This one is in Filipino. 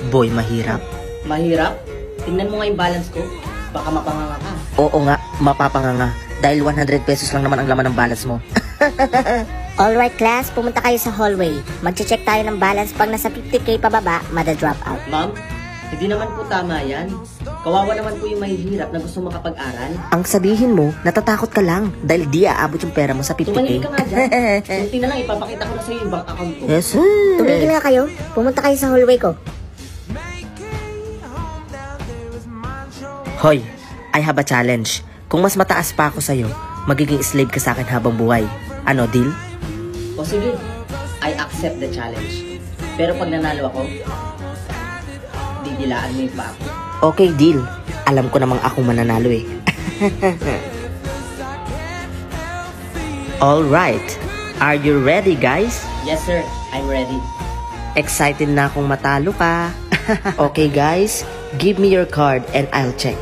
Boy, mahirap? Mahirap? Tingnan mo nga yung balance ko. Baka mapanganga ka. Oo nga, mapapanganga. Dahil 100 pesos lang naman ang laman ng balance mo. Alright class, pumunta kayo sa hallway. Magche-check tayo ng balance. Pag nasa 50k pababa, mada-drop out. Ma'am, hindi naman po tama yan. Kawawa naman po yung mahihirap na gusto makapag-aral. Ang sabihin mo, natatakot ka lang dahil di aabot yung pera mo sa 50k. Tumahimik ka nga dyan. Kunti na lang, ipapakita ko na sa'yo yung bank account ko. Yes, sir. Tumigil nga kayo. Pumunta kayo sa hallway ko. Hoy, I have a challenge. Kung mas mataas pa ako sa'yo, magiging slave ka sa akin habang buhay. Ano, deal? O sige, I accept the challenge. Pero pag nanalo ako, didilaan mo yung pa ako. Okay, deal. Alam ko namang akong mananalo eh. Alright. Are you ready, guys? Yes sir, I'm ready. Excited na akong matalo pa. Okay, guys. Give me your card and I'll check.